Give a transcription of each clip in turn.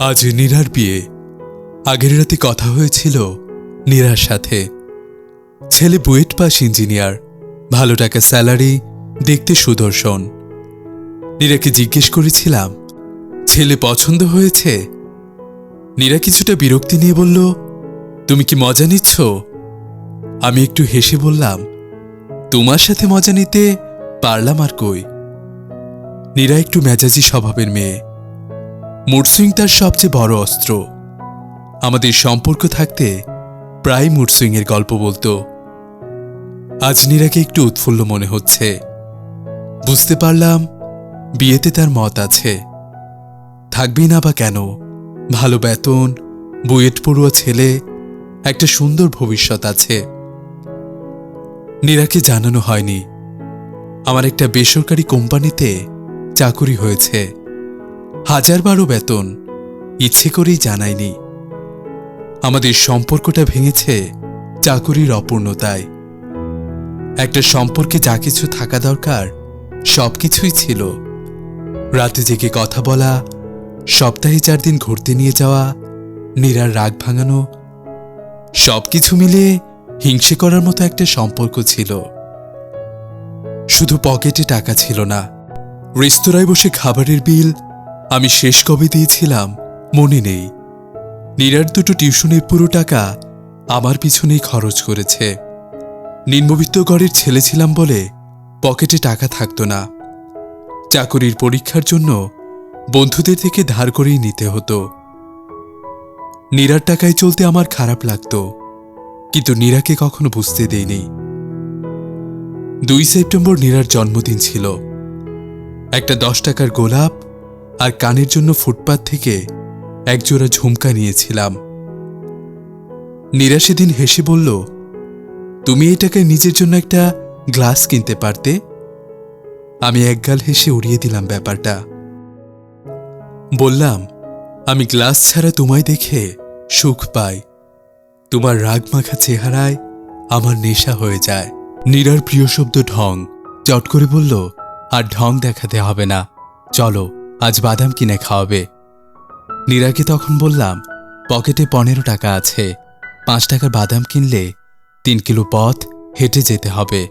আজ নীরার বিয়ে। আগের রাতে কথা হয়েছিল নীরার সাথে। ছেলে বুয়েট পাস ইঞ্জিনিয়ার, ভালো টাকা স্যালারি, দেখতে সুদর্শন। নীরাকে জিজ্ঞেস করেছিলাম ছেলে পছন্দ হয়েছে। নীরা কিছুটা বিরক্তি নিয়ে বলল, তুমি কি মজা নিচ্ছ? আমি একটু হেসে বললাম, তোমার সাথে মজা নিতে পারলাম আর কই। নীরা একটু মেজাজি স্বভাবের মেয়ে। মুডসুইং তার সবচেয়ে বড় অস্ত্র। আমাদের সম্পর্ক থাকতে প্রায় মুডসুইংয়ের গল্প বলতো। আজ নীরাকে একটু উৎফুল্ল মনে হচ্ছে। বুঝতে পারলাম বিয়েতে তার মত আছে। থাকবেই না বা কেন? ভালো বেতন, বুয়েট পড়ুয়া ছেলে, একটা সুন্দর ভবিষ্যৎ আছে। নীরাকে জানানো হয়নি আমার একটা বেসরকারি কোম্পানিতে চাকুরি হয়েছে। 1012 বেতন, ইচ্ছে করেই জানাইনি। আমাদের সম্পর্কটা ভেঙেছে চাকুরির অপূর্ণতায়। একটা সম্পর্কে যা কিছু থাকা দরকার সবকিছুই ছিল। রাতে জেগে কথা বলা, সপ্তাহে 4 দিন ঘুরতে নিয়ে যাওয়া, নীরার রাগ ভাঙানো, সবকিছু মিলিয়ে হিংসে করার মতো একটা সম্পর্ক ছিল। শুধু পকেটে টাকা ছিল না। রেস্তোরাঁয় বসে খাবারের বিল আমি শেষ কবে দিয়েছিলাম মনে নেই। নীরার দুটো টিউশনের পুরো টাকা আমার পিছনেই খরচ করেছে। নিম্নবিত্ত ঘরের ছেলে ছিলাম বলে পকেটে টাকা থাকতো না। চাকরির পরীক্ষার জন্য বন্ধুদের থেকে ধার করেই নিতে হতো। নীরার টাকায় চলতে আমার খারাপ লাগতো, কিন্তু নীরাকে কখনো বুঝতে দেইনি। 2 সেপ্টেম্বর নীরার জন্মদিন ছিল। একটা 10 টাকার গোলাপ আর কানের জন্য ফুটপাত থেকে একজোড়া ঝুমকা নিয়েছিলাম। নীরা সেদিন হেসে বলল, তুমি এই টাকায় নিজের জন্য একটা গ্লাস কিনতে পারতে। আমি একগাল হেসে উড়িয়ে দিলাম ব্যাপারটা। বললাম, আমি গ্লাস ছাড়া তোমায় দেখে সুখ পাই। তোমার রাগমাখা চেহারায় আমার নেশা হয়ে যায়। নীরার প্রিয় শব্দ ঢং। চট করে বলল, আর ঢং দেখাতে হবে না, চলো আজ বাদাম কিনে খাওয়াবে। নীরাকে তখন বললাম, পকেটে 15 টাকা আছে, 5 টাকার বাদাম কিনলে 3 কিলো পথ হেঁটে যেতে হবে।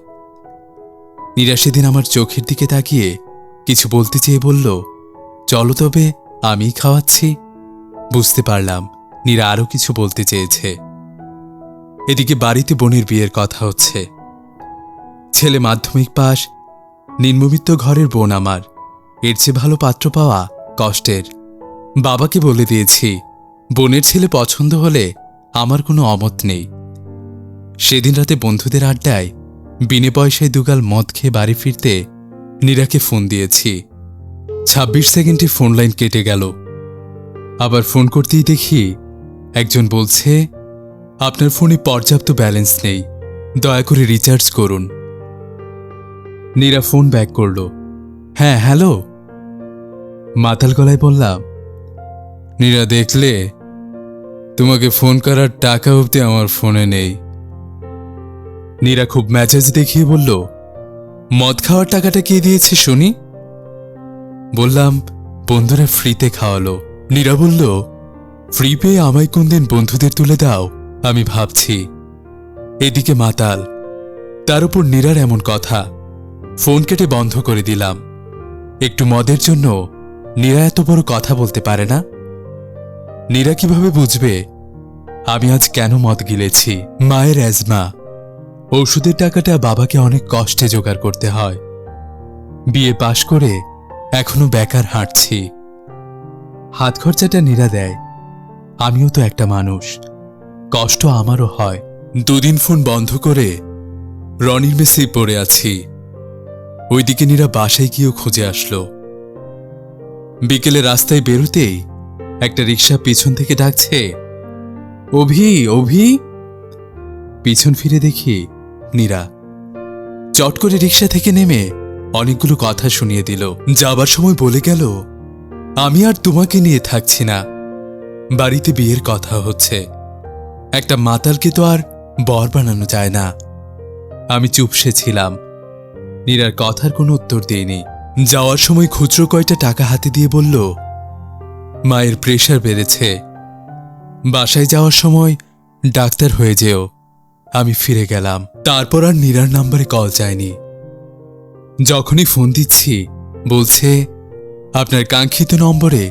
নীরা সেদিন আমার চোখের দিকে তাকিয়ে কিছু বলতে চেয়ে বলল, চলো তবে, আমি খাওয়াচ্ছি। বুঝতে পারলাম নীরা আরও কিছু বলতে চেয়েছে। এদিকে বাড়িতে বোনের বিয়ের কথা হচ্ছে। ছেলে মাধ্যমিক পাশ, নিম্নবিত্ত ঘরের বোন আমার। এর চেয়ে ভালো পাত্র পাওয়া কষ্টের। বাবাকে বলে দিয়েছি বোনের ছেলে পছন্দ হলে আমার কোনো অমত নেই। সেদিন রাতে বন্ধুদের আড্ডায় বিনে পয়সায় 2 গাল মদ খেয়ে বাড়ি ফিরতে নীরাকে ফোন দিয়েছি। 26 সেকেন্ডে ফোন লাইন কেটে গেল। আবার ফোন করতেই দেখি একজন বলছে, আপনার ফোনে পর্যাপ্ত ব্যালেন্স নেই, দয়া করে রিচার্জ করুন। নীরা ফোন ব্যাক করল, হ্যাঁ হ্যালো। মাতাল গলায় বললাম, নীরা দেখলে, তোমাকে ফোন করার টাকা অবধি আমার ফোনে নেই। নীরা খুব মেজাজ দেখিয়ে বলল, মদ খাওয়ার টাকাটা কে দিয়েছে শুনি? বললাম, বন্ধুরা ফ্রিতে খাওয়ালো। নীরা বলল, ফ্রি পেয়ে আমায় কোন দিন বন্ধুদের তুলে দাও, আমি ভাবছি। এদিকে মাতাল, তার উপর নীরার এমন কথা। ফোন কেটে বন্ধ করে দিলাম। একটু মদের জন্য নীরা এত বড় কথা বলতে পারে না। নীরা কিভাবে বুঝবে আমি আজ কেন মদ গিলেছি? মায়ের অ্যাজমা, ওষুধের টাকাটা বাবাকে অনেক কষ্টে জোগাড় করতে হয়। বিয়ে পাশ করে এখনো বেকার হাঁটছি। হাত খরচাটা নীরা দেয়। আমিও তো একটা মানুষ, কষ্ট আমারও হয়। 2 দিন ফোন বন্ধ করে রনির মেসেই পড়ে আছি। ওইদিকে নীরা বাসায় গিয়েও খুঁজে আসলো। বিকেলে রাস্তায় বেরোতেই একটা রিকশা পিছন থেকে ডাকছে, অভি অভি। পিছন ফিরে দেখি নীরা। চট করে রিকশা থেকে নেমে অনেকগুলো কথা শুনিয়ে দিল। যাবার সময় বলে গেল, আমি আর তোমাকে নিয়ে থাকছি না, বাড়িতে বিয়ের কথা হচ্ছে। একটা মাতালকে তো আর বর বানানো যায় না। আমি চুপসে ছিলাম। নীরার কথার কোনো উত্তর দিইনি। যাওয়ার সময় খুচরো কয়টা টাকা হাতে দিয়ে বলল, মায়ের প্রেশার বেড়েছে। বাসায় যাওয়ার সময় ডাক্তার হয়ে যেও। আমি ফিরে গেলাম। তারপর আর নীরার নাম্বারে কল যায়নি। যখনই ফোন দিচ্ছি বলছে আপনার কাঙ্ক্ষিত নম্বরে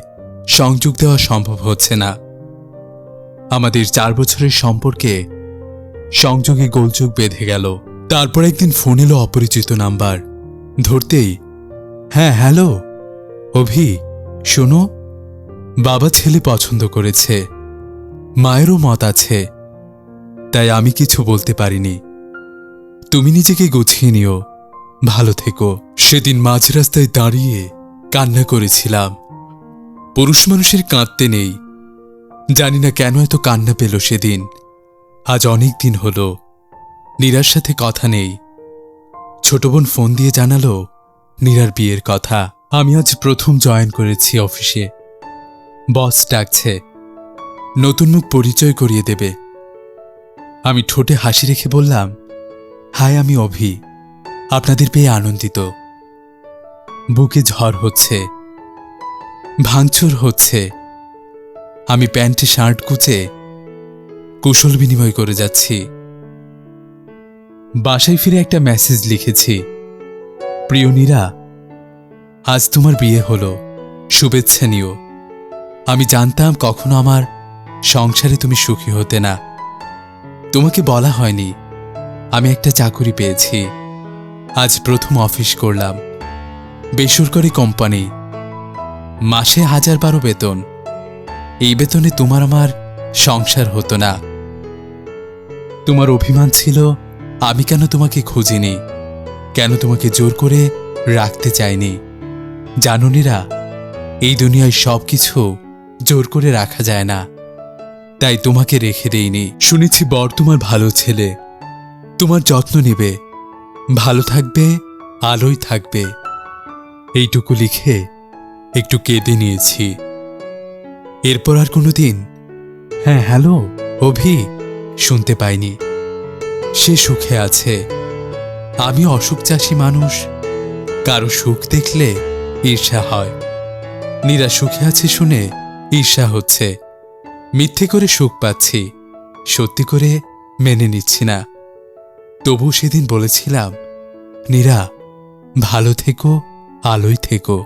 সংযোগ দেওয়া সম্ভব হচ্ছে না। আমাদের 4 বছরের সম্পর্কে সংযোগে গোলযোগ বেঁধে গেল। তারপর একদিন ফোন এলো অপরিচিত নাম্বার। ধরতেই, হ্যাঁ হ্যালো অভি, শোনো, বাবা ছেলে পছন্দ করেছে, মায়েরও মত আছে, তাই আমি কিছু বলতে পারিনি। তুমি নিজেকে গুছিয়ে নিও, ভালো থেকো। সেদিন মাঝ রাস্তায় দাঁড়িয়ে কান্না করেছিলাম। পুরুষ মানুষের কাঁদতে নেই, জানি না কেন এত কান্না পেল সেদিন। আজ অনেক দিন হলো নীরার সাথে কথা নেই। ছোট বোন ফোন দিয়ে জানালো নীরার বিয়ের কথা। আমি আজ প্রথম জয়েন করেছি অফিসে। বস ডাকছে, নতুন মুখ পরিচয় করিয়ে দেবে। আমি ঠোঁটে হাসি রেখে বললাম, হাই, আমি অভি, আপনাদের পেয়ে আনন্দিত। বুকে ঝড় হচ্ছে, ভাঙচুর হচ্ছে। আমি প্যান্টে শার্ট কুচে কুশল বিনিময় করে যাচ্ছি। বাসায় ফিরে একটা মেসেজ লিখেছি, প্রিয় নীরা, আজ তোমার বিয়ে হলো, শুভেচ্ছা নিও। আমি জানতাম কখনো আমার সংসারে তুমি সুখী হতে না। তোমাকে বলা হয়নি আমি একটা চাকুরি পেয়েছি। আজ প্রথম অফিস করলাম, বেসরকারি কোম্পানি, মাসে 1012 বেতন। এই বেতনে তোমার আমার সংসার হতো না। তোমার অভিমান ছিল আমি কেন তোমাকে খুঁজিনি, কেন তোমাকে জোর করে রাখতে চাইনি। জানো নীরা, এই দুনিয়ায় সবকিছু জোর করে রাখা যায় না, তাই তোমাকে রেখে দেইনি। শুনেছি বর তোমার ভালো ছেলে, তোমার যত্ন নেবে, ভালো থাকবে, আলোয় থাকবে। এইটুকু লিখে একটু কেঁদে নিয়েছি। এরপর আর কোনোদিন হ্যাঁ হ্যালো অভি শুনতে পাইনি। সে সুখে আছে। আমি অসুখ চাষী মানুষ, কারো সুখ দেখলে ঈর্ষা হয়। নীরা সুখে আছে শুনে ঈর্ষা হচ্ছে। মিথ্যে করে সুখ পাচ্ছি, সত্যি করে মেনে নিচ্ছি না। তবু সেদিন বলেছিলাম, নীরা, ভালো থেকো, আলোয় থেকো।